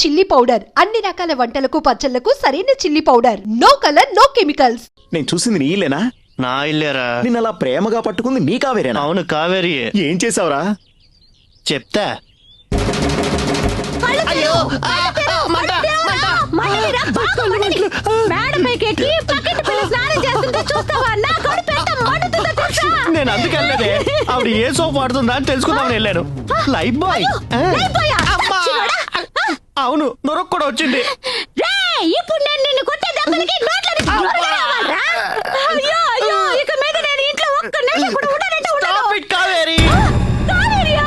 Chilli powder అన్ని రకాల వంటలకు పచ్చళ్లకు సరైన chilli powder. No colour no chemicals. నేను చూసింది నీ ఇల్లేనా? నా ఇల్లేరా. నిన్న అలా ప్రేమగా పట్టుకుంది నీ కావేరేనా? అవును కావేరి. ఏం చేసావురా? చెప్తా. నేను అందుకెళ్ళలేదే, ఆవిడ ఏ సోప్ వాడుతుందా అని తెలుసుకుందామని వెళ్ళాను. Lifebuoy. అవును, నొరకు కూడా వచ్చింది. ఇప్పుడు నేను నిన్ను కొట్టే దెబ్బలకి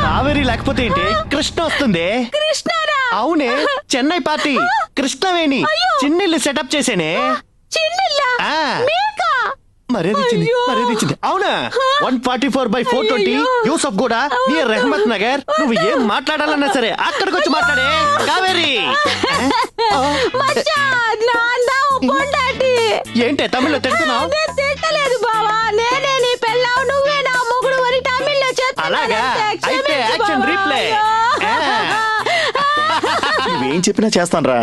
కావేరి లేకపోతే ఏంటి? కృష్ణ వస్తుంది. అవునే, చెన్నై పార్టీ కృష్ణవేణి చిన్నిల్లు సెటప్ చేసేనే. మరేదిచ్చింది. అవునా? 144/420 యూసఫ్ గూడ నియర్ రెహమత్ నగర్. నువ్వు ఏం మాట్లాడాలన్నా సరే అక్కడికి వచ్చి మాట్లాడే కావేరి. ఏంటే తమిళ్లో తిడుతున్నావు? తిట్టలేదు బావా, నేనే నీ పెళ్ళావు, నువ్వే నా మొగుడు అని తమిళ్లో చెప్తున్నా. అలాగా? అయితే యాక్షన్ రీప్లే. నువ్వేం చెప్పినా చేస్తానురా.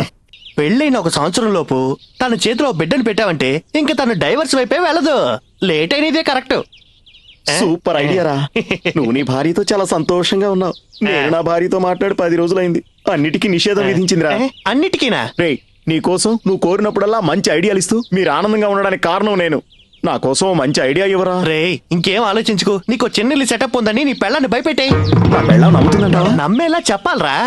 పెళ్ళైన 1 సంవత్సరం లోపు తన చేతిలో బిడ్డను పెట్టావంటే ఇంకా తను డైవర్స్ వైపే వెళ్ళదు. లేట్ అయినదే కరెక్ట్. సూపర్ ఐడియా రా. నువ్వు నీ భార్యతో చాలా సంతోషంగా ఉన్నావు. నేను నా భార్యతో మాట్లాడి 10 రోజులైంది. అన్నిటికీ నిషేధం విధించిందిరా. అన్నిటికీనా? రే, నీ కోసం నువ్వు కోరినప్పుడల్లా మంచి ఐడియాలు ఇస్తూ మీరు ఆనందంగా ఉండడానికి కారణం నేను. నా కోసం మంచి ఐడియా ఇవ్వరా? రే, ఇంకేం ఆలోచించుకో. నీకు చెన్నెల్లి సెటప్ ఉందని నీ పెళ్ళాన్ని భయపెట్టాయి. నా పెళ్ళాం నమ్ముతుందంటావా? నమ్మేలా చెప్పాలరా.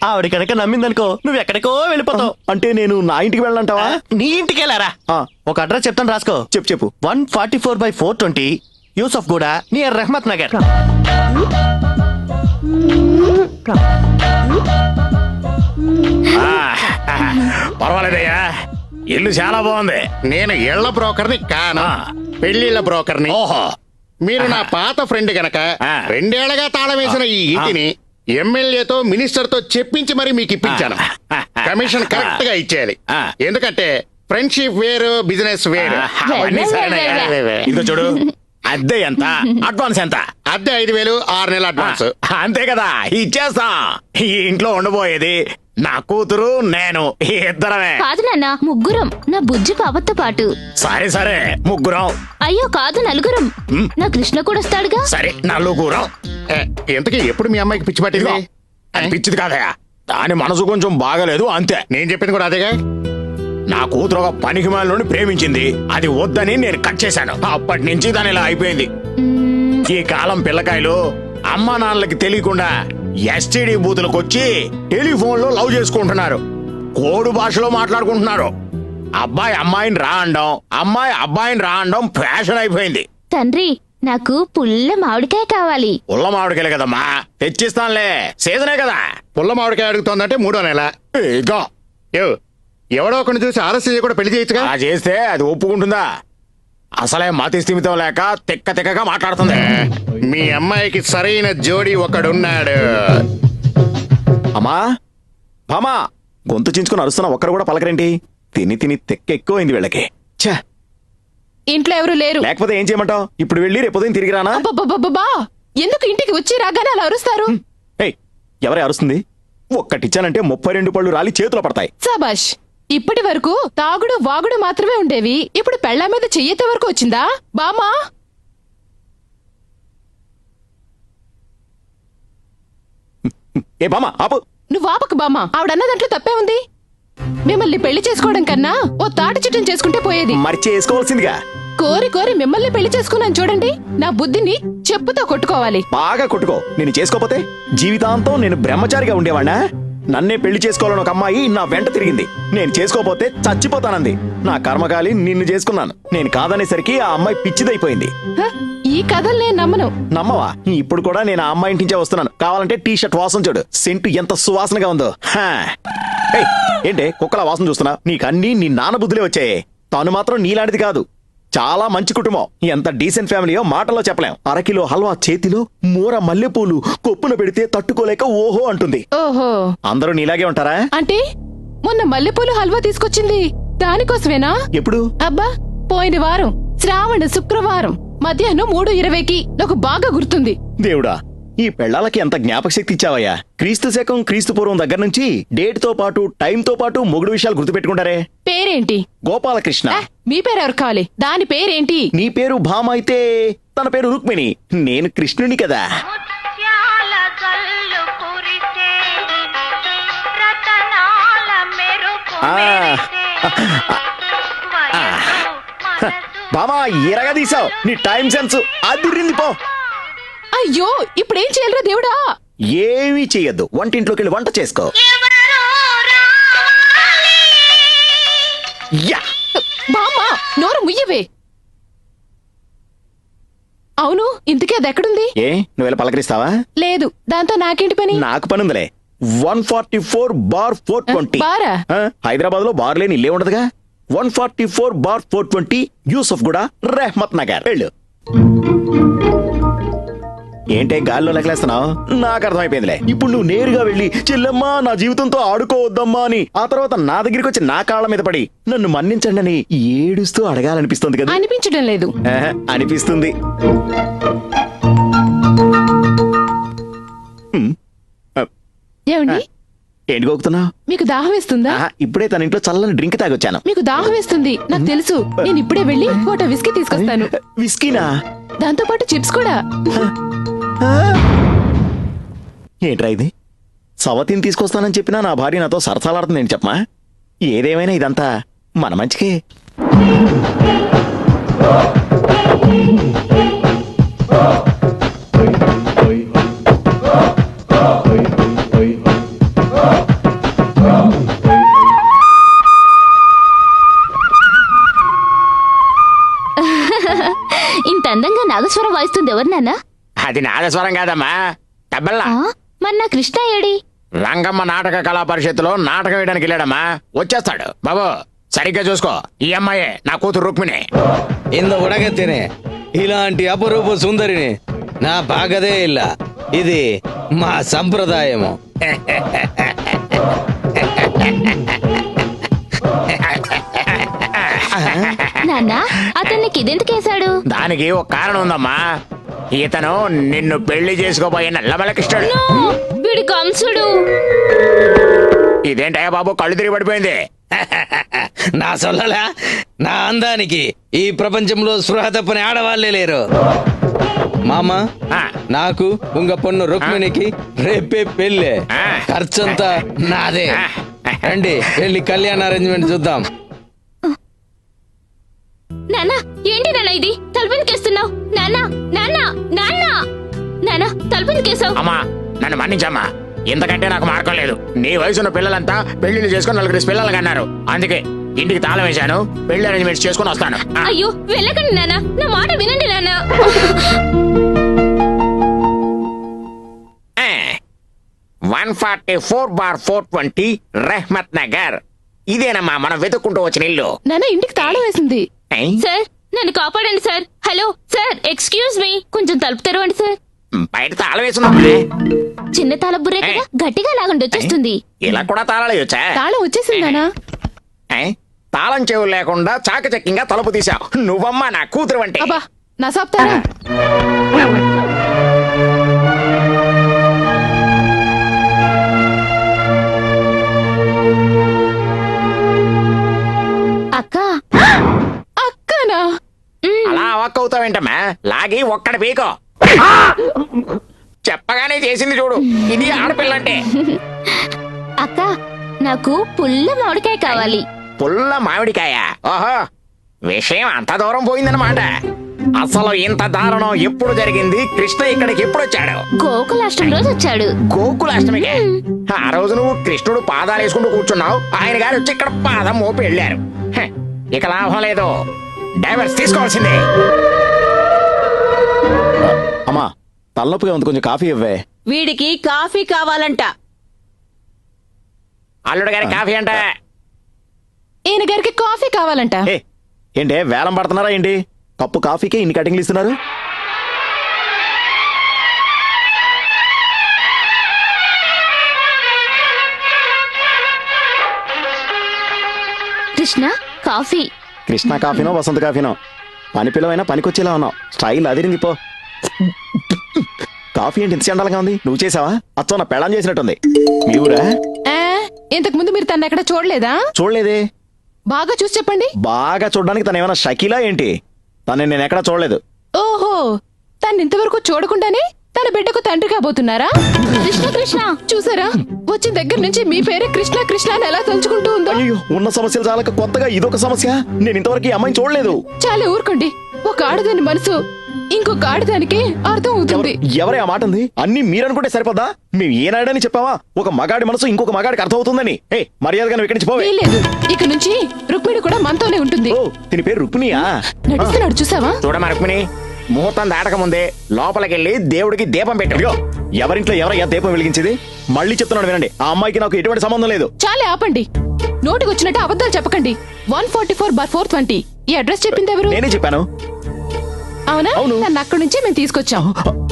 ఆవిడ కనుక నమ్మిందనుకో నువ్వు ఎక్కడికో వెళ్ళిపోతావు. అంటే నేను నా ఇంటికి వెళ్ళంటావా? నీ ఇంటికి వెళ్ళారా? ఒక అడ్రస్ చెప్తాను, రాసుకో. చెప్పు. 144/420 యూసఫ్ గూడ నియర్ రెహమత్ నగర్. పర్వాలేదయ్యా, ఇల్లు చాలా బాగుంది. నేను ఇళ్ల బ్రోకర్ని కాను, పెళ్లిళ్ల బ్రోకర్ని. ఓహో, మీరు నా పాత ఫ్రెండ్ గనక 2 ఏళ్లగా తాళం వేసిన ఈ ఇంటిని ఎమ్మెల్యేతో మినిస్టర్ తో చెప్పించి మరి మీకు ఇప్పించాను. కమిషన్ కరెక్ట్ గా ఇచ్చేయాలి. ఎందుకంటే ఫ్రెండ్షిప్ వేరు, బిజినెస్ వేరు. ఇదో చూడు, అద్దె ఎంత, అడ్వాన్స్ ఎంత? అద్దె 5,000, 6 నెలల అడ్వాన్స్. అంతే కదా, ఇచ్చేస్తా. ఈ ఇంట్లో ఉండబోయేది నా కూతురు, నేను, ఇద్దరమే. కాదు నాన్న, ముగ్గురం. నా బుజ్జి పాపతో పాటు. సరే ముగ్గురం. అయ్యో కాదు, నలుగురం. నా కృష్ణ కూడా వస్తాడుగా. సరే నలుగురం. ఎంతకీ ఎప్పుడు మీ అమ్మాయికి పిచ్చి పట్టింది? అది పిచ్చిది కాదయా, దాని మనసు కొంచెం బాగలేదు అంతే. నేను చెప్పింది కూడా అదేగా. నా కూతురు ఒక పనికి మాలినోడిని ప్రేమించింది. అది వద్దని నేను కట్ చేశాను. అప్పటి నుంచి దాని ఇలా అయిపోయింది. ఈ కాలం పిల్లకాయలు అమ్మా నాన్నలకి తెలియకుండా ఎస్టీడీ బూతులకు వచ్చి టెలిఫోన్ లో లవ్ చేసుకుంటున్నారు. కోడు భాషలో మాట్లాడుకుంటున్నారు. అబ్బాయి అమ్మాయిని రా అనడం, అమ్మాయి అబ్బాయిని రా అనడం ఫ్యాషన్ అయిపోయింది. తండ్రి, నాకు పుల్ల మామిడికాయ కావాలి. పుల్ల మామిడికాయలే కదమ్మా, తెచ్చిస్తానులే. సీజనే కదా. పుల్ల మామిడికాయ అడుగుతోందంటే 3వ నెల. ఇగో ఎవడో ఒకరిని చూసి ఆలస్యం చేయకుండా పెళ్లి చేయొచ్చుగా. చేస్తే అది ఒప్పుకుంటుందా? అసలే మతి స్థిమితం లేక తిక్కగా మాట్లాడుతుంది. మీ అమ్మాయికి సరైన జోడి ఒకడున్నాడు. అమ్మా బామా, గొంతు చించుకుని అరుస్తున్నా, ఒక్కరు కూడా పలకరేంటి? తిని తిక్క ఎక్కువైంది వీళ్ళకి. ఛా, ఇంట్లో ఎవరు లేరు. లేకపోతే ఏం చేయమంటావు? ఇప్పుడు వెళ్ళి రేపు తిరిగి రానా? అబ్బబ్బబ్బబ్బా, ఎందుకు ఇంటికి వచ్చి రాగానే అలా అరుస్తారు? ఎవరే అరుస్తుంది? ఒక్కటిచ్చానంటే 32 పళ్ళు రాలి చేతిలో పడతాయి. సబాష్. ఇప్పటి వరకు తాగుడు వాగుడు మాత్రమే ఉండేవి, ఇప్పుడు పెళ్ళ మీద చెయ్యెత్తే వరకు వచ్చిందా బామా? ఏ బామా ఆపు. నువ్వు ఆపకు బామా, ఆవిడన్న దాంట్లో తప్పే ఉంది. మిమ్మల్ని పెళ్లి చేసుకోవడం కన్నా ఓ తాటి చిట్టం చేసుకుంటే పోయేది. మరి చేసుకోవాల్సిందిగా. కోరి మిమ్మల్ని పెళ్లి చేసుకున్నాను చూడండి. నా బుద్ధిని చెప్పుతో కొట్టుకోవాలి. బాగా కొట్టుకో. నేను చేసుకోపోతే జీవితాంతం నేను బ్రహ్మచారిగా ఉండేవాణ్ణా? నన్నే పెళ్లి చేసుకోవాలని ఒక అమ్మాయి నా వెంట తిరిగింది. నేను చేసుకోపోతే చచ్చిపోతానంది. నా కర్మకాలి నిన్ను చేసుకున్నాను. నేను కాదనేసరికి ఆ అమ్మాయి పిచ్చిదైపోయింది. ఈ కథలు నేను నమ్మను. నమ్మవా? ఇప్పుడు కూడా నేను ఆ అమ్మాయి ఇంటించే వస్తున్నాను. కావాలంటే టీ షర్ట్ వాసన చూడు, సెంటు ఎంత సువాసనగా ఉందో. ఏంటే కుక్కల వాసన చూస్తున్నా? నీకన్నీ నీ నాన్న బుద్ధులే వచ్చాయి. తాను మాత్రం నీలాంటిది కాదు. చాలా మంచి కుటుంబం. ఎంత డీసెంట్ ఫ్యామిలీయో మాటల్లో చెప్పలేం. 1/2 కిలో హల్వా చేతిలో, మూర మల్లెపూలు కొప్పున పెడితే తట్టుకోలేక ఓహో అంటుంది. ఓహో, అందరూ నీలాగే ఉంటారా? అంటే మొన్న మల్లెపూలు హల్వా తీసుకొచ్చింది దానికోసమేనా? ఎప్పుడు? అబ్బా, పోయిన వారం శ్రావణ శుక్రవారం మధ్యాహ్నం 3:20కి. నాకు బాగా గుర్తుంది. దేవుడా, ఈ పెళ్ళాలకి ఎంత జ్ఞాపక శక్తి ఇచ్చావయ్యా. క్రీస్తు శకం క్రీస్తు పూర్వం దగ్గర నుంచి డేట్ తో పాటు టైం తో పాటు మొగుడు విషయాలు గుర్తుపెట్టుకుంటారే. పేరేంటి? గోపాలకృష్ణ. మీ పేరు ఎవరు కావాలి? దాని పేరేంటి? నీ పేరు భామ అయితే తన పేరు రుక్మిణి. నేను కృష్ణుని కదా. ముత్యాల జల్లు కురిసే రతనాల మెరుపు ఆ. మెరిసే వయసు మనసు భామా ఎరగా తీసావు. నీ టైం సెన్స్ అదిరింది పో. అయ్యో ఇప్పుడేం చేయాలరా దేవుడా? ఏమీ చెయ్యొద్దు, వంటింట్లోకి వెళ్ళి వంట చేసుకో. ఎవరో రావాలి. యా బామ్మా నోరు ముయ్యవే. అవును ఇంతకీ అది ఎక్కడుంది? ఏ నువ్వు వెళ్ళి పలకరిస్తావా? లేదు, దాంతో నాకేంటి పని? నాకు పనుందిలే. 144/420. బారా? హైదరాబాద్ లో బార్ లేని ఇల్లే ఉండదుగా. 144/420 యూసఫ్ గూడ రెహమత్ నగర్. వెళ్ళు. ఏంటే గాల్లో లెక్కలేస్తున్నావు? నాకు అర్థమైపోయిందిలే. ఇప్పుడు నువ్వు నేరుగా వెళ్ళి చెల్లమ్మా నా జీవితంతో ఆడుకోవద్దమ్మా అని, ఆ తర్వాత నా దగ్గరికి వచ్చి నా కాళ్ళ మీద పడి నన్ను మన్నించండి అని ఏడుస్తూ అడగాలనిపిస్తుంది కదా. అనిపించడం లేదు. అనిపిస్తుంది. ఏమండి ఏంటి గోకుతున్నావు? మీకు దాహం వేస్తుందా? ఇప్పుడే తన ఇంట్లో చల్లని డ్రింక్ తాగొచ్చాను. మీకు దాహం వేస్తుంది నాకు తెలుసు. నేను ఇప్పుడే వెళ్ళి కోట విస్కీ తీసుకొస్తాను. విస్కీనా? దాంతో పాటు చిప్స్ కూడా. ఏంట్రా ఇది? సవతిని తీసుకొస్తానని చెప్పినా నా భార్య నాతో సరసాలాడుతుంది ఏంటి చెప్పమా? ఏదేమైనా ఇదంతా మన మంచికే. ఇంత అందంగా నాగస్వరం వాయిస్తుంది ఎవరు నాన్న? అది నాదస్వరం కాదమ్మా, తబలా. మరి నా కృష్ణ ఏడి? రంగమ్మ నాటక కళా పరిషత్తులో నాటకం వేయడానికి వెళ్ళాడమ్మా. వచ్చేస్తాడు బాబు. సరిగ్గా చూసుకో. ఈ అమ్మాయే నా కూతురు రుక్మిణి. ఇంద ఉడగత్తేನೆ ఇలాంటి అపరూప సుందరిని నా బాగదే ಇಲ್ಲ. ఇది మా సంప్రదాయము. నాన్న అతన్ని ఇదెందుకేశాడు? దానికి ఒక కారణం ఉందమ్మా. ఇతను నిన్ను పెళ్లి చేసుకోబోయే నల్లమలకిష్టాడు. వీడి కంసుడు. ఇదేంటయ్యా బాబు కళ్ళు తిరిగి పడిపోయింది? నా సొల్లలా నా అందానికి ఈ ప్రపంచంలో స్పృహ తప్పని ఆడవాళ్లే లేరు. మామ ఆ. నాకు ఉంగ పొన్ను రుక్మిణికి రేపే పెళ్ళే. ఆ. ఖర్చంతా నాదే. ఆ. రండి వెళ్ళి కళ్యాణ అరేంజ్మెంట్ చూద్దాం. నాన్న ఏంటి నాన్న ఇది? తలుపునికేస్తున్నావు నాన్న? నాన్న నాన్న నాన్న తలుపునికేసావు. అమ్మా నన్ను మన్నించమ్మా. ఇంతకంటే నాకు మార్గం లేదు. నీ వయసున్న పిల్లలంతా పెళ్లిళ్ళు చేసుకుని 4 పిల్లలు అన్నారు. అందుకే ఇంటికి తాళం వేశాను. పెళ్లి అరేంజ్మెంట్స్ చేసుకుని వస్తాను. ఆ. అయ్యో వెళ్ళకండి నాన్న, నా మాట వినండి నాన్న. 144/420 రెహమత్ నగర్. ఇదేనమ్మా మనం వెతుక్కుంటూ వచ్చిన ఇల్లు. నాన్న ఇంటికి తాళం వేసింది. సార్ నన్ను కాపాడండి sir. Hello sir, excuse me, కొంచెం తలుపు తెరవండి సార్. బయట తాళం వేసున్నామా? చిన్న తలబుర్రే కదా, గట్టిగా లాగండి వచ్చేస్తుంది. ఇలా కూడా తాళాలు వేయొచ్చా? తాళం వచ్చేసింది నాన్న. తాళం చెవులు లేకుండా చాకచక్యంగా తలుపు తీసావు. నువ్వమ్మా నా కూతురు అంటే. అబ్బా నా సాప్తారా. అక్క అక్కనా? అలా అవాక్కవుతావేంటమ్మా? లాగి ఒక్కడ పీకో. చెప్పగానే చేసింది చూడు. ఇది ఆడపిల్లంటే. అక్క నాకు పుల్ల మామిడికాయ కావాలి. పుల్ల మామిడికాయ? ఓహో, విషయం అంత దూరం పోయిందన్నమాట. అసలు ఇంత దారుణం ఎప్పుడు జరిగింది? కృష్ణ ఇక్కడికి ఎప్పుడు వచ్చాడు? గోకులాష్టమి రోజు వచ్చాడు. గోకులాష్టమికే? ఆ రోజు నువ్వు కృష్ణుడు పాదాలు వేసుకుంటూ కూర్చున్నావు. ఆయన గారు వచ్చి ఇక్కడ పాదం మోపి వెళ్ళారు. ఇక లాభం లేదు. డైవర్స్ తీసుకోవాల్సిందే. అమ్మా తలనొప్పిగా ఉంది, కొంచెం కాఫీ ఇవ్వే. వీడికి కాఫీ కావాలంట. అల్లుడు గారి కాఫీ అంట. ఈయన గారికి కాఫీ కావాలంట. ఏంటే వేలం పడుతున్నారా ఏంటి? కప్పు కాఫీకే ఇన్ని కటింగ్లు ఇస్తున్నారు. కృష్ణ కాఫీ. కృష్ణ కాఫీనో వసంత కాఫీనో పని పిల్లవైనా పనికొచ్చేలా ఉన్నావు. స్టైల్ అదిరింది పో. కాఫీ ఏంటి ఇంత చండాలంగా ఉంది? నువ్వు చేసావా? అచ్చో నా పెళ్ళం చేసినట్టుంది. మీ ఊరా? ఆ, ఇంతకు ముందు మీరు తన ఎక్కడ చూడలేదా? చూడలేదే. బాగా చూసి చెప్పండి. బాగా చూడడానికి తను ఏమైనా షకీలా ఏంటి? తనని నేను ఎక్కడా చూడలేదు. ఓహో, తను ఇంతవరకు చూడకుండానే తన బిడ్డకు తండ్రి కాబోతున్నారా? కృష్ణ కృష్ణ చూసారా, వచ్చిన దగ్గర నుంచి మీ పేరే కృష్ణ కృష్ణ అని ఎలా తలుచుకుంటూ ఉందో. అయ్యో, ఉన్న సమస్యలు చాలక కొత్తగా ఇదొక సమస్య. నేను ఇంతవరకు ఈ అమ్మాయిని చూడలేదు. చాలా ఊరుకోండి. ఒక ఆడదాని మనసు ఇంకొక ఆడదానికి అర్థం అవుతుంది. ఎవరే ఆ మాట ఉంది? అన్ని మీరనుకుంటే సరిపోదా? మేము ఏనాడని చెప్పావా ఒక మగాడి మనసు ఇంకొక మగాడికి అర్థం అవుతుందని? ఏ మర్యాదగా నువ్వు ఇక్కడి నుంచి పోవే. లేదు, ఇక నుంచి రుక్మిణి కూడా మనతోనే ఉంటుంది. ఓ, దీని పేరు రుక్మిణియా? నడుస్తున్నాడు చూసావా? చూడమా రుక్మిణి, ముహూర్తం దాటక ముందే లోపలికెళ్ళి దేవుడికి దీపం పెట్టు. అయ్యో, ఎవరింట్లో ఎవరయ్యా దీపం వెలిగించేది? మళ్ళీ చెప్తున్నాడు వినండి, ఆ అమ్మాయికి నాకు ఎటువంటి సంబంధం లేదు. చాలే ఆపండి. నోటికి వచ్చినట్టు అబద్ధాలు చెప్పకండి. 144/420 ఈ అడ్రస్ చెప్పింది ఎవరు? నేనే చెప్పాను. అవునా? అవును. నన్ను అక్కడి నుంచే మేము తీసుకొచ్చాం.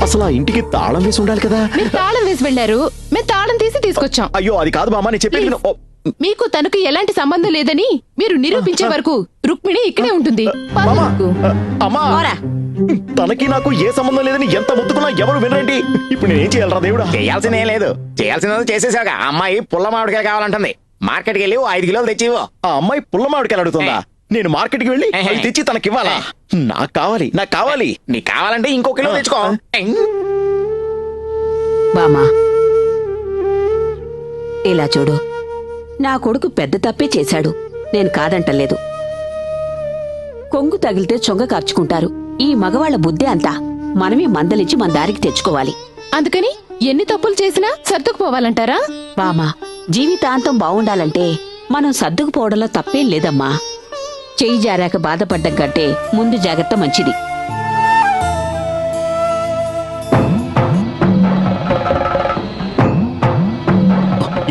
అసలు ఆ ఇంటికి తాళం వేసి ఉండాలి కదా. మీరు తాళం వేసి వెళ్ళారు, మేము తాళం తీసి తీసుకొచ్చాం. అయ్యో, అది కాదు బామ్మ, నేను చెప్పేది విను. ఓ, మీకు తనకు ఎలాంటి సంబంధం లేదని మీరు నిరూపించే వరకు రుక్మిణి ఇక్కడే ఉంటుంది. పద బామ్మ, రుక్కు. అమ్మా, పోరా. తనకి నాకు ఏ సంబంధం లేదని ఎంత ముద్దుకున్నా ఎవరు వినరండి. ఇప్పుడు నేనేం చేయాలరా దేవుడా? చేయాల్సిందేం లేదు, చేయాల్సిందో చేసేసావుగా. అమ్మాయి పుల్ల మామిడికాయలు కావాలంటుంది. మార్కెట్కి వెళ్ళి 5 కిలోలు తెచ్చివో. ఆ అమ్మాయి పుల్ల మామిడికాయలు అడుగుతుందా? నేను మార్కెట్కి వెళ్ళి అవి తెచ్చి తనకి ఇవ్వాలా? నాకు కావాలి, నాకు కావాలి. నీకు కావాలంటే ఇంకో కిలో తెచ్చుకో. బామా, ఇలా చూడు, నా కొడుకు పెద్ద తప్పే చేశాడు, నేను కాదంటలేదు. కొంగు తగిలితే చొంగ కార్చుకుంటారు. ఈ మగవాళ్ల బుద్ధి అంతా. మనమే మందలించి మన దారికి తెచ్చుకోవాలి. అందుకని ఎన్ని తప్పులు చేసినా సర్దుకుపోవాలంటారా? బామా, జీవితాంతం బావుండాలంటే మనం సర్దుకుపోవడంలో తప్పేం లేదమ్మా. చెయ్యి జారాక బాధపడ్డం కంటే ముందు జాగ్రత్త మంచిది.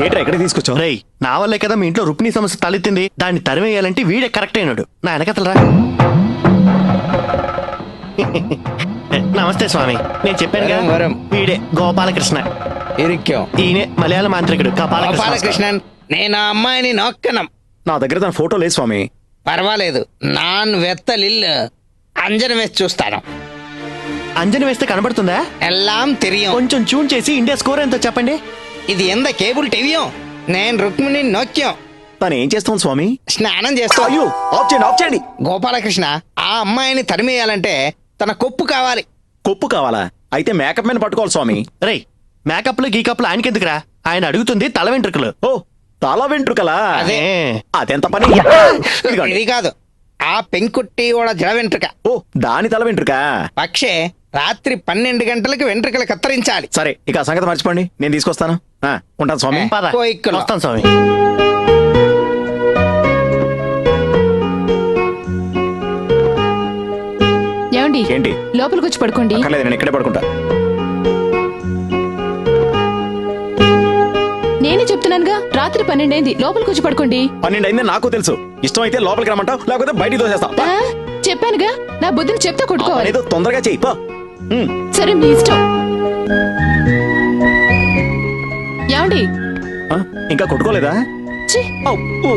ఏంట్రా ఎక్కడికి తీసుకొచ్చావు? రేయ్, నా వల్లే కదా మీ ఇంట్లో రుక్మిణి సమస్య తలెత్తింది. దాన్ని తరిమేయాలంటే వీడే కరెక్ట్ అయినాడు. నా వెనకతలరా. నమస్తే స్వామి, నేను చెప్పాను వరం, కదా వరం. వీడే గోపాలకృష్ణ. ఇరిక్కాం. ఈయనే మలయాళ మాంత్రికుడు కపాలకృష్ణ. గోపాలకృష్ణన్, నేను ఆ అమ్మాయిని నొక్కనం. నా దగ్గర తన ఫోటో లేదు స్వామి. పర్వాలేదు, నాన్ వెత్తలిల్లు అంజనం వేసి చూస్తాను. అంజని వేస్తే కనబడుతుందా? ఎల్లాం తెలియం. కొంచెం ట్యూన్ చేసి ఇండియా స్కోర్ ఎంతో చెప్పండి. ఇది ఎంత కేబుల్ టీవీయో. నేను రుక్మిణి నొక్కాం. తను ఏం చేస్తాం స్వామి? స్నానం చేస్తా. అయ్యో, ఆఫ్ చేయండి, ఆఫ్ చేయండి. గోపాలకృష్ణ, ఆ అమ్మాయిని తరిమేయాలంటే తన కొప్పు కావాలి. కొప్పు కావాలా? అయితే మేకప్ మ్యాన్ పట్టుకోవాలి స్వామి. రేయ్, మేకప్లు గీకప్లు ఆయనకెందుకురా? ఆయన అడుగుతుంది తల వెంట్రుకలు. ఓ, తల వెంట్రుకలా? అదే. అదెంత పని? ఇదిగోండి. ఇది కాదు, ఆ పెంకుట్టి ఓడ జడ వెంట్రుక. ఓ, దాని తల వెంట్రుక. పక్షే రాత్రి 12 గంటలకు వెంట్రుకలు కత్తిరించాలి. సరే, ఇక ఆ సంగతి మర్చిపోండి, నేను తీసుకొస్తాను. ఉంటాను స్వామి. పద, కోయిక్కులో. వస్తాను స్వామి. ఏమండి, ఏంటి? లోపలికి వచ్చి పడుకోండి. అక్కర్లేదు, నేను ఇక్కడే పడుకుంటా. నేనే చెప్తున్నానుగా, రాత్రి 12 అయింది, లోపలికి వచ్చి పడుకోండి. 12 అయింది నాకు తెలుసు. ఇష్టం అయితే లోపలికి రమ్మంటావు, లేకపోతే బయటికి తోసేస్తావు. ఆ, చెప్పానుగా, నా బుద్ధిని చెప్తే కొట్టుకోవాలి. ఏదో తొందరగా చెయ్యి పో. సరే, మీ ఇష్టం. ఏమండి, ఆ, ఇంకా కొట్టుకోలేదా? ఛీ, అబ్బో.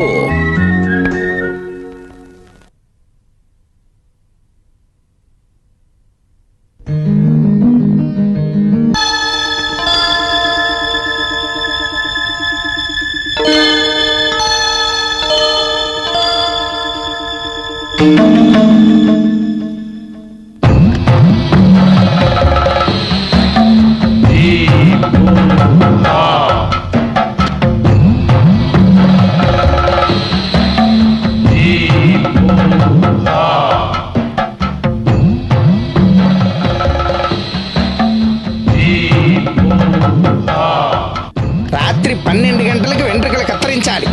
రాత్రి 12 గంటలకు వెంట్రుకలు కత్తిరించాలి.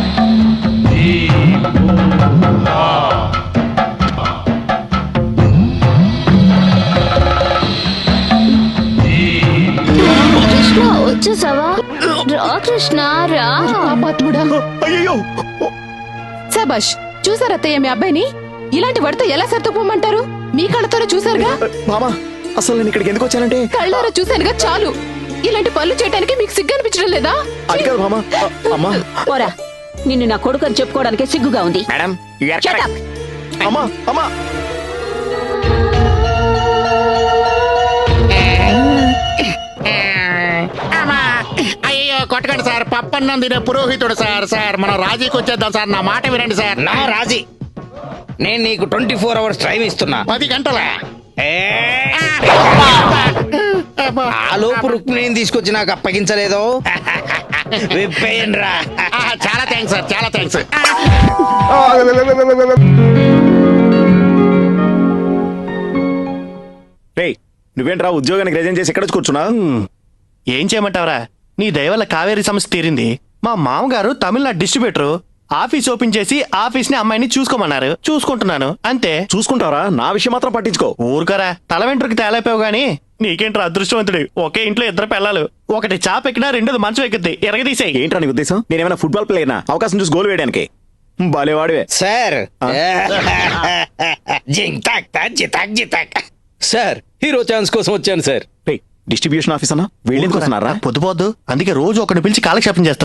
కృష్ణ వచ్చేసావా? రా కృష్ణ, రా. పాపాత్ముడా. అయ్యయ్యో. శబాష్, చూసారా అత్తయ్య మీ అబ్బాయిని? ఇలాంటి వాడితో ఎలా సర్దుకోమంటారు? మీ కళ్ళతోనే చూసారుగా. మామా, అసలు నేను ఇక్కడికి ఎందుకు వచ్చానంటే? కళ్ళారా చూశానుగా, చాలు. ఇలాంటి పనులు చేయడానికి మీకు సిగ్గు అనిపించడం లేదా? అది కాదు మామా. అమ్మా, పోరా, నిన్ను నా కొడుకు అని చెప్పుకోవడానికే సిగ్గుగా ఉంది. Madam, you are Shut correct. up. అమ్మా, అమ్మా. ఎందుకంటే సార్ పప్పన్నం తినే పురోహితుడు సార్. సార్ మనం రాజీకి వచ్చేద్దాం సార్, నా మాట వినండి సార్. నా రాజీ, నేను నీకు 24 hours టైం ఇస్తున్నా. 10 గంటల ఆ లోపు రుక్మిణిని తీసుకొచ్చి నాకు అప్పగించలేదు. విప్పేయండ్రా. చాలా థ్యాంక్స్ సార్, చాలా థ్యాంక్స్. రేయ్ నువ్వేంట్రా ఉద్యోగానికి రిజైన్ చేసి ఎక్కడ కూర్చున్నా? ఏం చేయమంటావరా, నీ దయవల్ల కావేరీ సమస్య తీరింది. మా మామగారు తమిళనాడు డిస్ట్రిబ్యూటర్, ఆఫీస్ ఓపెన్ చేసి ఆఫీస్ ని అమ్మాయిని చూసుకోమన్నారు. చూసుకుంటున్నాను అంతే. చూసుకుంటావరా, నా విషయం మాత్రం పట్టించుకో. ఊరుకరా, తల వెంట్రుకి తేలైపోయావు గాని నీకేంట్రా అదృష్టవంతుడు. ఒకే ఇంట్లో 2 పిల్లలు, ఒకటి చాప ఎక్కినా రెండోది మంచం ఎక్కుద్ది. ఎరగదీసే. ఏంట్రా నీ ఉద్దేశం? నేనేమైనా ఫుట్బాల్ ప్లేయర్నా అవకాశం చూసి గోల్ వేయడానికి? బాలేవాడివే. సార్ జింగ్ తాక్ తా జితాక్ జితాక్. సార్ హీరో ఛాన్స్ కోసం వచ్చాను సార్. రేయ్ డిస్ట్రిబ్యూషన్ ఆఫీస్ అన్నా వీళ్ళెందుకు వస్తున్నారా? పొద్దుపోద్దు, అందుకే రోజు ఒకటి పిలిచి కాలక్షేపం చేస్తున్నా.